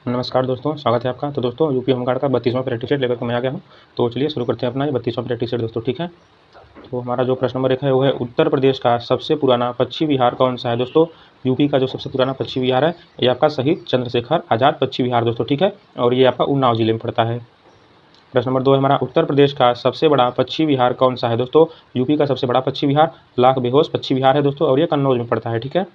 नमस्कार दोस्तों, स्वागत है आपका। तो दोस्तों यूपी होमगार्ड का 32वां प्रैक्टिस सेट लेकर के मैं आ गया हूँ। तो चलिए शुरू करते हैं अपना ये 32वां प्रैक्टिस सेट दोस्तों, ठीक है। तो हमारा जो प्रश्न नंबर 1 है वो है उत्तर प्रदेश का सबसे पुराना पक्षी विहार कौन सा है दोस्तों। यूपी का जो सबसे पुराना पक्षी विहार है ये आपका शहीद चंद्रशेखर आज़ाद पक्षी विहार दोस्तों, ठीक है। और ये आपका उन्नाव जिले में पड़ता है। प्रश्न नंबर 2 है हमारा उत्तर प्रदेश का सबसे बड़ा पक्षी विहार कौन सा है दोस्तों। यूपी का सबसे बड़ा पक्षी विहार लाख बेहोश पक्षी विहार है दोस्तों, और ये कन्नौज में पड़ता है, ठीक है।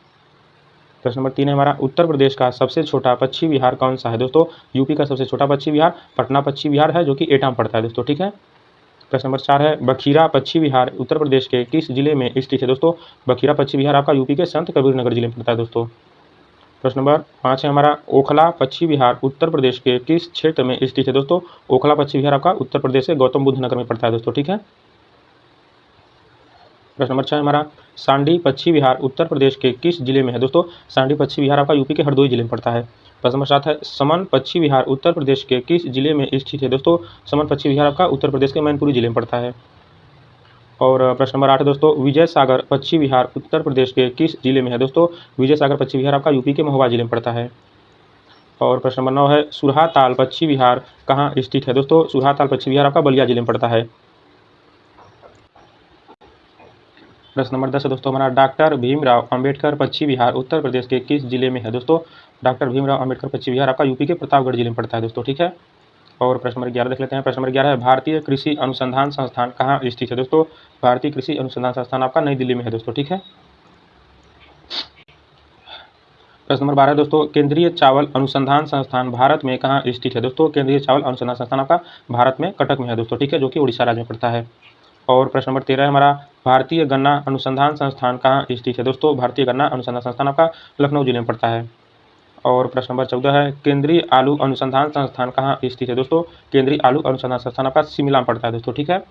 प्रश्न नंबर 3 है हमारा उत्तर प्रदेश का सबसे छोटा पक्षी विहार कौन सा है दोस्तों। यूपी का सबसे छोटा पक्षी विहार पटना पक्षी विहार है, जो कि एटा में पड़ता है दोस्तों, ठीक है। प्रश्न नंबर 4 है बखीरा पक्षी विहार उत्तर प्रदेश के किस जिले में स्थित है दोस्तों। बखीरा पक्षी विहार आपका यूपी के संत कबीर नगर जिले में पड़ता है दोस्तों। प्रश्न नंबर 5 है हमारा ओखला पक्षी विहार उत्तर प्रदेश के किस क्षेत्र में स्थित है दोस्तों। ओखला पक्षी विहार आपका उत्तर प्रदेश के गौतम बुद्ध नगर में पड़ता है दोस्तों, ठीक है। प्रश्न नंबर 6 हमारा सांडी पक्षी विहार उत्तर प्रदेश के किस जिले में है दोस्तों। सांडी पक्षी विहार आपका यूपी के हरदोई जिले में पड़ता है। प्रश्न नंबर 7 है समन पक्षी विहार उत्तर प्रदेश के किस जिले में स्थित है दोस्तों। समन पक्षी विहार आपका उत्तर प्रदेश के मैनपुरी जिले में पड़ता है। और प्रश्न नंबर 8 है दोस्तों विजय सागर पक्षी विहार उत्तर प्रदेश के किस जिले में है दोस्तों। विजय सागर पक्षी विहार आपका यूपी के महोबा जिले में पड़ता है। और प्रश्न नंबर 9 है सुरहाताल पक्षी विहार कहाँ स्थित है दोस्तों। सुरहाताल पक्षी विहार आपका बलिया जिले में पड़ता है। प्रश्न नंबर 10 है दोस्तों हमारा डॉक्टर भीमराव अंबेडकर पक्षी विहार उत्तर प्रदेश के किस जिले में है दोस्तों। डॉक्टर भीमराव अंबेडकर पक्षी विहार आपका यूपी के प्रतापगढ़ जिले में पड़ता है दोस्तों, ठीक है। और प्रश्न नंबर 11 देख लेते हैं। प्रश्न नंबर 11 है भारतीय कृषि अनुसंधान संस्थान कहाँ स्थित है दोस्तों। भारतीय कृषि अनुसंधान संस्थान आपका नई दिल्ली में है दोस्तों, ठीक है। प्रश्न नंबर 12 दोस्तों केंद्रीय चावल अनुसंधान संस्थान भारत में कहाँ स्थित है दोस्तों। केंद्रीय चावल अनुसंधान संस्थान आपका भारत में कटक में है दोस्तों, ठीक है, जो कि उड़ीसा राज्य में पड़ता है। और प्रश्न नंबर 13 है हमारा भारतीय गन्ना अनुसंधान संस्थान कहाँ स्थित है दोस्तों। भारतीय गन्ना अनुसंधान संस्थान आपका लखनऊ जिले में पड़ता है। और प्रश्न नंबर 14 है केंद्रीय आलू अनुसंधान संस्थान कहाँ स्थित है दोस्तों। केंद्रीय आलू अनुसंधान संस्थान आपका शिमला में पड़ता है दोस्तों, ठीक है।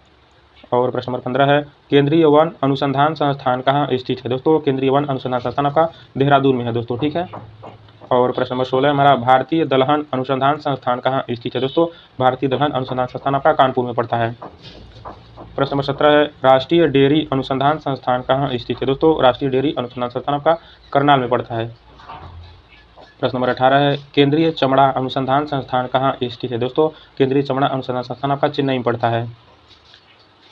और प्रश्न नंबर 15 है केंद्रीय वन अनुसंधान संस्थान कहाँ स्थित है दोस्तों। केंद्रीय वन अनुसंधान संस्थान आपका देहरादून में है दोस्तों, ठीक है। और प्रश्न नंबर 16 हमारा भारतीय दलहन अनुसंधान संस्थान कहाँ स्थित है दोस्तों। भारतीय दलहन अनुसंधान संस्थान आपका कानपुर में पड़ता है। प्रश्न नंबर 17 है राष्ट्रीय डेयरी अनुसंधान संस्थान कहाँ स्थित है दोस्तों। राष्ट्रीय डेयरी अनुसंधान संस्थान आपका करनाल में पड़ता है। प्रश्न नंबर 18 है केंद्रीय चमड़ा अनुसंधान संस्थान कहाँ स्थित है दोस्तों। केंद्रीय चमड़ा अनुसंधान संस्थान आपका चेन्नई में पड़ता है।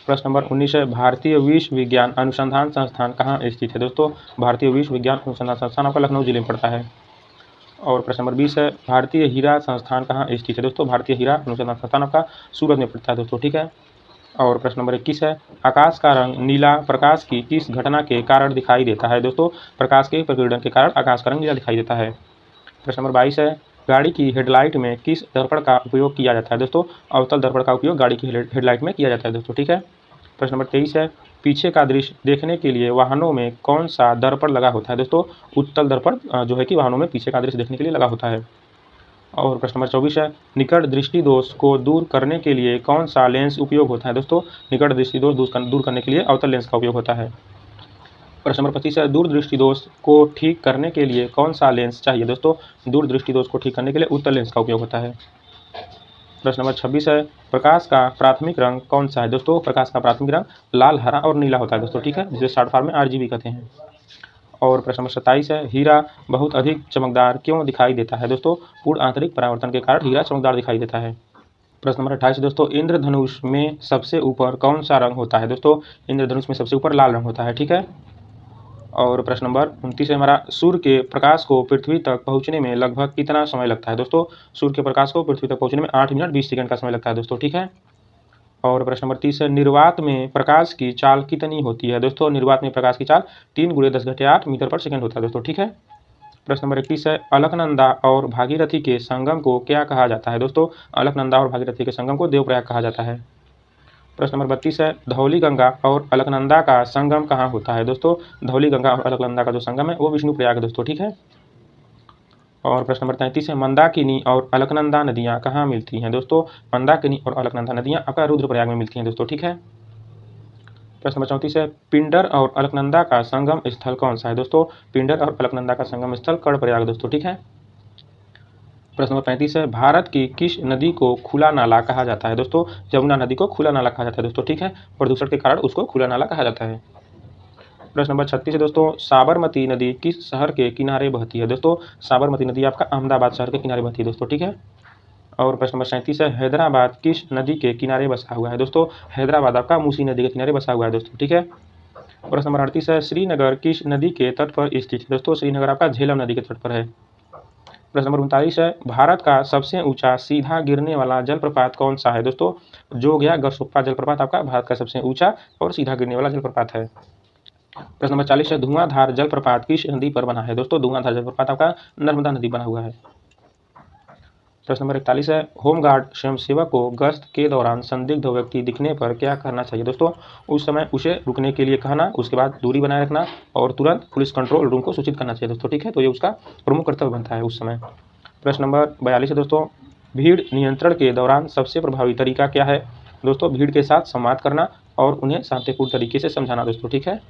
प्रश्न नंबर 19 है भारतीय विश्व विज्ञान अनुसंधान संस्थान कहाँ स्थित है दोस्तों। भारतीय विश्व विज्ञान अनुसंधान संस्थान आपका लखनऊ जिले में पड़ता है। और प्रश्न नंबर 20 है भारतीय हीरा संस्थान कहाँ स्थित है दोस्तों। भारतीय हीरा अनुसंधान संस्थान आपका सूरत में पड़ता है दोस्तों, ठीक है। और प्रश्न नंबर 21 है आकाश का रंग नीला प्रकाश की किस घटना के कारण दिखाई देता है दोस्तों। प्रकाश के प्रकीर्णन के कारण आकाश का रंग नीला दिखाई देता है। प्रश्न नंबर 22 है गाड़ी की हेडलाइट में किस दर्पण का उपयोग किया जाता है दोस्तों। अवतल दर्पण का उपयोग गाड़ी की हेडलाइट में किया जाता है दोस्तों, ठीक है। प्रश्न नंबर 23 है पीछे का दृश्य देखने के लिए वाहनों में कौन सा दर्पण लगा होता है दोस्तों। उत्तल दर्पण जो है कि वाहनों में पीछे का दृश्य देखने के लिए लगा होता है। और प्रश्न नंबर 24 है निकट दृष्टि दोष को दूर करने के लिए कौन सा लेंस उपयोग होता है दोस्तों। निकट दृष्टि दोष दूर करने के लिए अवतल लेंस का उपयोग होता है। प्रश्न नंबर 25 है दूर दृष्टि दोष को ठीक करने के लिए कौन सा लेंस चाहिए दोस्तों। दूर दृष्टि दोष को ठीक करने के लिए उत्तल लेंस का उपयोग होता है। प्रश्न नंबर 26 है प्रकाश का प्राथमिक रंग कौन सा है दोस्तों। प्रकाश का प्राथमिक रंग लाल हरा और नीला होता है दोस्तों, ठीक है, जिसे शॉर्ट फॉर्म में RGB कहते हैं। और प्रश्न नंबर 27 है हीरा बहुत अधिक चमकदार क्यों दिखाई देता है दोस्तों। पूर्ण आंतरिक परावर्तन के कारण हीरा चमकदार दिखाई देता है। प्रश्न नंबर 28 दोस्तों इंद्रधनुष में सबसे ऊपर कौन सा रंग होता है दोस्तों। इंद्रधनुष में सबसे ऊपर लाल रंग होता है, ठीक है। और प्रश्न नंबर 29 है हमारा सूर्य के प्रकाश को पृथ्वी तक पहुंचने में लगभग कितना समय लगता है दोस्तों। सूर्य के प्रकाश को पृथ्वी तक पहुंचने में 8 मिनट 20 सेकंड का समय लगता है दोस्तों, ठीक है। और प्रश्न नंबर 30 है निर्वात में प्रकाश की चाल कितनी होती है दोस्तों। निर्वात में प्रकाश की चाल 3 × 10⁸ मीटर पर सेकंड होता है दोस्तों, ठीक है। प्रश्न नंबर 31 है अलकनंदा और भागीरथी के संगम को क्या कहा जाता है दोस्तों। अलकनंदा और भागीरथी के संगम को देवप्रयाग कहा जाता है। प्रश्न नंबर 32 है धौली गंगा और अलकनंदा का संगम कहाँ होता है दोस्तों। धौली गंगा और अलकनंदा का जो संगम है वो विष्णुप्रयाग है दोस्तों, ठीक है। और प्रश्न नंबर 33 है मंदाकिनी और अलकनंदा नदियाँ कहाँ मिलती हैं दोस्तों। मंदाकिनी और अलकनंदा नदियाँ आपका रुद्रप्रयाग में मिलती हैं दोस्तों, ठीक है। प्रश्न नंबर 34 है पिंडर और अलकनंदा का संगम स्थल कौन सा है दोस्तों। पिंडर और अलकनंदा का संगम स्थल कर्णप्रयाग दोस्तों, ठीक है। प्रश्न नंबर 35 है भारत की किस नदी को खुला नाला कहा जाता है दोस्तों। यमुना नदी को खुला नाला कहा जाता है दोस्तों, ठीक है। प्रदूषण के कारण उसको खुला नाला कहा जाता है। प्रश्न नंबर 36 है दोस्तों, साबरमती नदी किस शहर के किनारे बहती है? दोस्तों साबरमती नदी आपका अहमदाबाद शहर के किनारे बहती है दोस्तों, ठीक है। और प्रश्न नंबर 37 है, हैदराबाद किस नदी के किनारे बसा हुआ है? दोस्तों हैदराबाद आपका मूसी नदी के किनारे बसा हुआ है दोस्तों, ठीक है। प्रश्न नंबर 38 है, श्रीनगर किस नदी के तट पर स्थित है? दोस्तों श्रीनगर आपका झेलम नदी के तट पर है। प्रश्न नंबर 39 है, भारत का सबसे ऊंचा सीधा गिरने वाला जलप्रपात कौन सा है? दोस्तों जोग या गरसोप्पा जलप्रपात आपका भारत का सबसे ऊंचा और सीधा गिरने वाला जलप्रपात है। प्रश्न नंबर 40 है, धुआंधार जलप्रपात किस नदी पर बना है? दोस्तों धुआंधार जलप्रपात आपका नर्मदा नदी बना हुआ है। प्रश्न नंबर 41 है, होमगार्ड स्वयंसेवक को गश्त के दौरान संदिग्ध व्यक्ति दिखने पर क्या करना चाहिए? दोस्तों उस समय उसे रुकने के लिए कहना, उसके बाद दूरी बनाए रखना और तुरंत पुलिस कंट्रोल रूम को सूचित करना चाहिए दोस्तों, ठीक है। तो ये उसका प्रमुख कर्तव्य बनता है उस समय। प्रश्न नंबर 42 है दोस्तों, भीड़ नियंत्रण के दौरान सबसे प्रभावी तरीका क्या है? दोस्तों भीड़ के साथ संवाद करना और उन्हें शांतिपूर्ण तरीके से समझाना दोस्तों, ठीक है।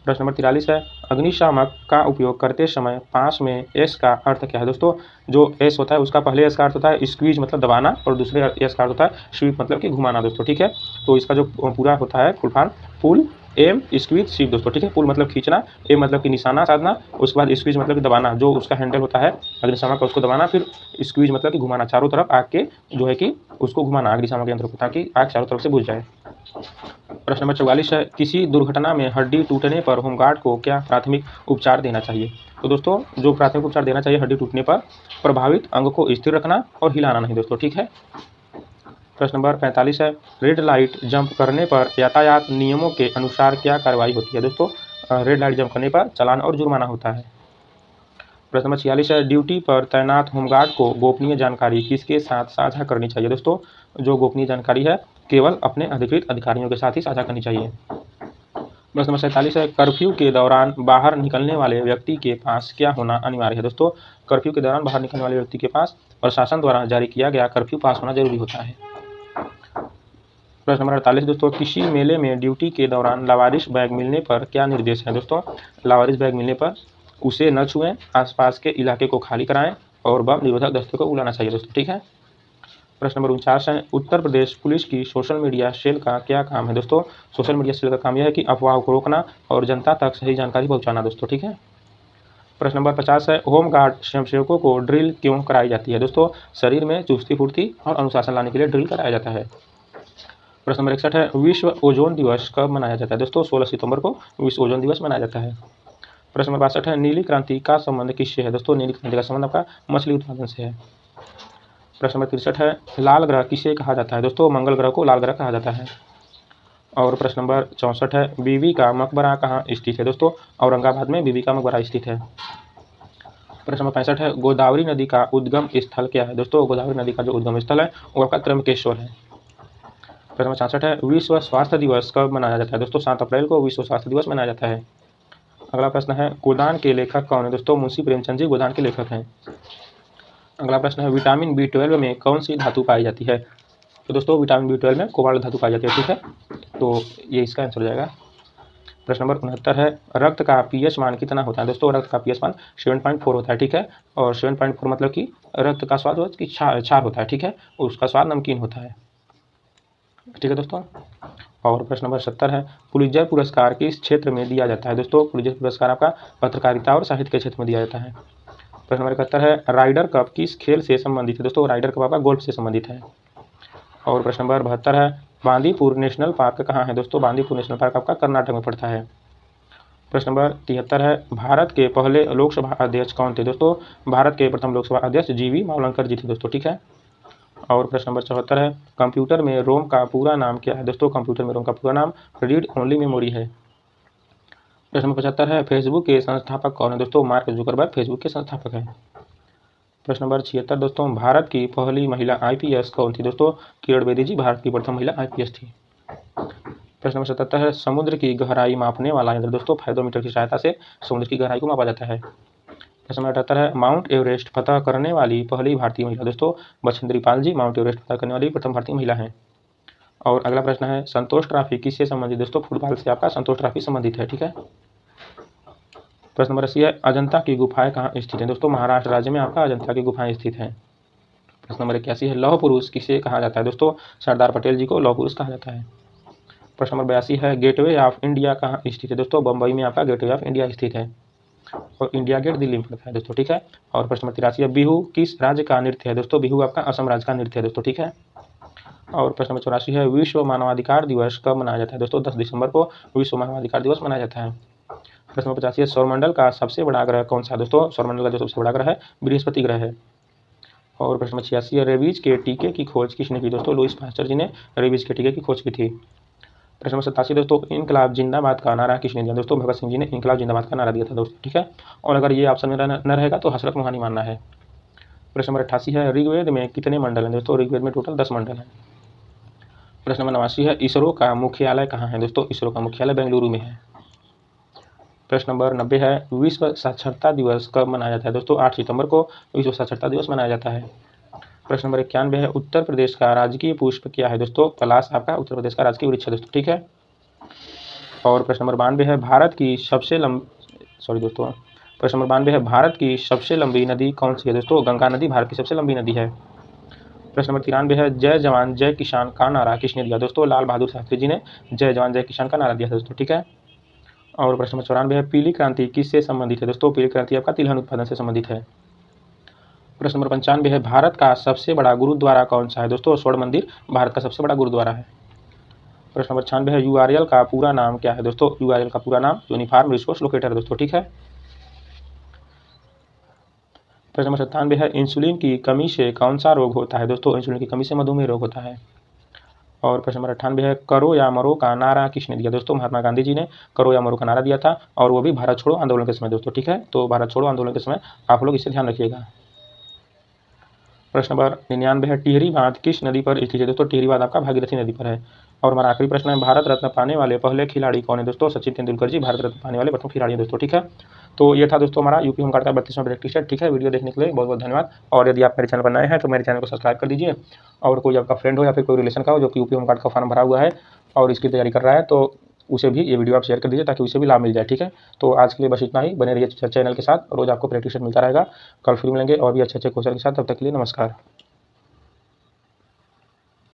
प्रश्न नंबर 43 है, अग्निशामक का उपयोग करते समय पास में एस का अर्थ क्या है? दोस्तों जो एस होता है उसका पहले एस का अर्थ होता है स्क्वीज मतलब दबाना और दूसरे एस का अर्थ होता है स्वीप मतलब कि घुमाना दोस्तों, ठीक है। तो इसका जो पूरा होता है फुल फॉर्म पुल एम स्क्वीज स्वीप दोस्तों, ठीक है। पुल मतलब खींचना, एम मतलब कि निशाना साधना, उसके बाद स्क्वीज मतलब कि दबाना, जो उसका हैंडल होता है अग्निशामक का उसको दबाना, फिर स्क्वीज मतलब कि घुमाना, चारों तरफ आग के जो है कि उसको घुमाना अग्निशामक यंत्र को, ताकि आग चारों तरफ से बुझ जाए। प्रश्न नंबर 44 है, किसी दुर्घटना में हड्डी टूटने पर होमगार्ड को क्या प्राथमिक उपचार देना चाहिए? तो दोस्तों जो प्राथमिक उपचार देना चाहिए हड्डी टूटने पर, प्रभावित अंग को स्थिर रखना और हिलाना नहीं दोस्तों, ठीक है। प्रश्न नंबर 45 है, रेड लाइट जंप करने पर यातायात नियमों के अनुसार क्या कार्रवाई होती है? दोस्तों रेड लाइट जंप करने पर चालान और जुर्माना होता है। प्रश्न नंबर 46 है, ड्यूटी पर तैनात होमगार्ड को गोपनीय जानकारी किसके साथ साझा करनी चाहिए? दोस्तों जो गोपनीय जानकारी है केवल अपने अधिकृत अधिकारियों के साथ ही साझा करनी चाहिए। प्रश्न नंबर 47 है, कर्फ्यू के दौरान बाहर निकलने वाले व्यक्ति के पास क्या होना अनिवार्य है? दोस्तों कर्फ्यू के दौरान बाहर निकलने वाले व्यक्ति के पास प्रशासन द्वारा जारी किया गया कर्फ्यू पास होना जरूरी होता है। प्रश्न नंबर 48 दोस्तों, किसी मेले में ड्यूटी के दौरान लावारिस बैग मिलने पर क्या निर्देश है? दोस्तों लावारिस बैग मिलने पर उसे न छुएं, आसपास के इलाके को खाली कराएं और बम निरोधक दस्ते को बुलाना चाहिए दोस्तों, ठीक है। प्रश्न नंबर 49 है, उत्तर प्रदेश पुलिस की सोशल मीडिया सेल का क्या काम है? दोस्तों सोशल मीडिया सेल का काम यह है कि अफवाह को रोकना और जनता तक सही जानकारी पहुंचाना दोस्तों, ठीक है। प्रश्न नंबर 50 है, होमगार्ड स्वयंसेवकों को ड्रिल क्यों कराई जाती है? दोस्तों शरीर में चुस्ती फुर्ती और अनुशासन लाने के लिए ड्रिल कराया जाता है। प्रश्न नंबर 61 है, विश्व ओजोन दिवस कब मनाया जाता है? दोस्तों 16 सितंबर को विश्व ओजोन दिवस मनाया जाता है। प्रश्न नंबर 62 है, नीली क्रांति का संबंध किससे है? दोस्तों नीली क्रांति का संबंध आपका मछली उत्पादन से है। प्रश्न नंबर 63 है, लाल ग्रह किसे कहा जाता है? दोस्तों मंगल ग्रह को लाल ग्रह कहा जाता है। और प्रश्न नंबर 64 है, बीबी का मकबरा कहाँ स्थित है? दोस्तों औरंगाबाद में बीबी का मकबरा स्थित है। प्रश्न नंबर 65 है, गोदावरी नदी का उद्गम स्थल क्या है? दोस्तों गोदावरी नदी का जो उद्गम स्थल है वो आपका त्र्यंबकेश्वर है। प्रश्न नंबर 66 है, विश्व स्वास्थ्य दिवस कब मनाया जाता है? दोस्तों 7 अप्रैल को विश्व स्वास्थ्य दिवस मनाया जाता है। अगला प्रश्न है, गोदान के लेखक कौन है? दोस्तों मुंशी प्रेमचंद जी गोदान के लेखक हैं। अगला प्रश्न है, विटामिन B12 में कौन सी धातु पाई जाती है? तो दोस्तों विटामिन B12 में कोबाल्ट धातु पाई जाती है, ठीक है। तो ये इसका आंसर हो जाएगा। प्रश्न नंबर 69 है, रक्त का pH मान कितना होता है? दोस्तों रक्त का pH मान 7.4 होता है, ठीक है। और 7.4 मतलब कि रक्त का स्वाद कि क्षार होता है, ठीक है, उसका स्वाद नमकीन होता है, ठीक है दोस्तों। और प्रश्न नंबर 70 है, पुलित्जर पुरस्कार किस क्षेत्र में दिया जाता है? दोस्तों पुलित्जर पुरस्कार आपका पत्रकारिता और साहित्य के क्षेत्र में दिया जाता है। प्रश्न नंबर 71 है, राइडर कप किस खेल से संबंधित है? दोस्तों राइडर कप आपका गोल्फ से संबंधित है। और प्रश्न नंबर 72 है, बांदीपुर नेशनल पार्क कहाँ है? दोस्तों बांदीपुर नेशनल पार्क आपका कर्नाटक में पड़ता है। प्रश्न नंबर 73 है, भारत के पहले लोकसभा अध्यक्ष कौन थे? दोस्तों भारत के प्रथम लोकसभा अध्यक्ष GV मावलंकर जी थे दोस्तों, ठीक है। और प्रश्न नंबर 74 है, कंप्यूटर में रोम का पूरा नाम क्या है? दोस्तों कंप्यूटर में रोम का पूरा नाम रीड ओनली मेमोरी है। प्रश्न नंबर 75 है, फेसबुक के संस्थापक कौन है? दोस्तों मार्क जुकरबर्ग फेसबुक के संस्थापक हैं। प्रश्न नंबर 76 दोस्तों, भारत की पहली महिला IPS कौन थी? दोस्तों किरण बेदी जी भारत की प्रथम महिला IPS थी। प्रश्न नंबर 77 है, समुद्र की गहराई मापने वाला यंत्र? दोस्तों फाइडोमीटर की सहायता से समुद्र की गहराई को मापा जाता है। प्रश्न नंबर 78 है, माउंट एवरेस्ट फतह करने वाली पहली भारतीय महिला? दोस्तों बछेंद्री पाल जी माउंट एवरेस्ट फतह करने वाली प्रथम भारतीय महिला हैं। और अगला प्रश्न है, संतोष ट्रॉफी किससे संबंधित? दोस्तों फुटबॉल से आपका संतोष ट्रॉफी संबंधित है, ठीक है। प्रश्न नंबर 80 है, अजंता की गुफाएं कहाँ स्थित हैं? दोस्तों महाराष्ट्र राज्य में आपका अजंता की गुफाएं स्थित हैं। प्रश्न नंबर 81 है, लौह पुरुष किसे कहा जाता है? दोस्तों सरदार पटेल जी को लौह पुरुष कहा जाता है। प्रश्न नंबर 82 है गेटवे ऑफ इंडिया कहाँ स्थित है दोस्तों? बम्बई में आपका गेटवे ऑफ इंडिया स्थित है और इंडिया गेट दिल्ली में पड़ता है दोस्तों, ठीक है। और प्रश्न नंबर 83 है बिहू किस राज्य का नृत्य है दोस्तों? बिहू आपका असम राज्य का नृत्य है दोस्तों, ठीक है। और प्रश्न नंबर 84 है विश्व मानवाधिकार दिवस कब मनाया जाता है दोस्तों? 10 दिसंबर को विश्व मानवाधिकार दिवस मनाया जाता है। प्रश्न नंबर 85 है सौरमंडल का सबसे बड़ा ग्रह कौन सा है दोस्तों? सौरमंडल का जो सबसे बड़ा ग्रह है बृहस्पति ग्रह है। और प्रश्न नंबर 86 है रेबीज के टीके की खोज किसने की दोस्तों? लुईस पास्चर जी ने रेबीज के टीके की खोज की थी। प्रश्न नंबर 87 दोस्तों इनकलाब जिंदाबाद का नारा किसने दिया दोस्तों? भगत सिंह जी ने इनकलाब जिंदाबाद का नारा दिया था दोस्तों, ठीक है। और अगर ये ऑप्शन में न रहेगा तो हसरत मोहानी मानना है। प्रश्न नंबर 88 है ऋग्वेद में कितने मंडल हैं दोस्तों? ऋग्वेद में टोटल 10 मंडल हैं। प्रश्न नंबर 89 है इसरो का मुख्यालय कहाँ है दोस्तों? इसरो का मुख्यालय बेंगलुरु में है। प्रश्न नंबर 90 है विश्व साक्षरता दिवस कब मनाया जाता है दोस्तों? 8 सितंबर को विश्व साक्षरता दिवस मनाया जाता है। प्रश्न नंबर 91 है उत्तर प्रदेश का राजकीय पुष्प क्या है दोस्तों? पलाश आपका उत्तर प्रदेश का राजकीय वृक्ष है दोस्तों, ठीक है। और प्रश्न नंबर 92 है भारत की सबसे भारत की सबसे लंबी नदी कौन सी है दोस्तों? गंगा नदी भारत की सबसे लंबी नदी है। प्रश्न नंबर 93 है जय जवान जय किसान का नारा किसने दिया दोस्तों? लाल बहादुर शास्त्री जी ने जय जवान जय किसान का नारा दिया था दोस्तों, ठीक है। और प्रश्न नंबर 94 है पीली क्रांति किससे संबंधित है दोस्तों? पीली क्रांति आपका तिलहन उत्पादन से संबंधित है। प्रश्न नंबर 95 है भारत का सबसे बड़ा गुरुद्वारा कौन सा है दोस्तों? स्वर्ण मंदिर भारत का सबसे बड़ा गुरुद्वारा है। प्रश्न नंबर 96 है यूआरएल का पूरा नाम क्या है दोस्तों? यूआरएल का पूरा नाम यूनिफॉर्म रिसोर्स लोकेटर है दोस्तों, ठीक है। प्रश्न नंबर 97 है इंसुलिन की कमी से कौन सा रोग होता है दोस्तों? इंसुलिन की कमी से मधुमेह रोग होता है। और प्रश्न नंबर 98 है करो या मरो का नारा किसने दिया दोस्तों? महात्मा गांधी जी ने करो या मरो का नारा दिया था और वो भी भारत छोड़ो आंदोलन के समय दोस्तों, ठीक है। तो भारत छोड़ो आंदोलन के समय आप लोग इसे ध्यान रखिएगा। प्रश्न नंबर 99 है टिहरी बांध किस नदी पर स्थित है दोस्तों? टिहरी बांध आपका भागीरथी नदी पर है। और हमारा आखिरी प्रश्न है भारत रत्न पाने वाले पहले खिलाड़ी कौन है दोस्तों? सचिन तेंदुलकर जी भारत रत्न पाने वाले प्रथम खिलाड़ी हैं दोस्तों, ठीक है। तो ये था दोस्तों हमारा यूपी होमगार्ड का 32वां प्रैक्टिस सेट, ठीक है। वीडियो देखने के लिए बहुत बहुत धन्यवाद। और यदि आप मेरे चैनल पर नए हैं तो मेरे चैनल को सब्सक्राइब कर दीजिए। और कोई आपका फ्रेंड हो या फिर कोई रिलेशन का हो जो कि यूपी होमगार्ड का फॉर्म भरा हुआ है और इसकी तैयारी कर रहा है तो उसे भी ये वीडियो आप शेयर कर दीजिए ताकि उसे भी लाभ मिल जाए, ठीक है। तो आज के लिए बस इतना ही। बने रहिए चैनल के साथ, रोज आपको प्रैक्टिस सेट मिलता रहेगा। कल फिर मिलेंगे और भी अच्छे अच्छे क्वेश्चन के साथ। तब तक के लिए नमस्कार।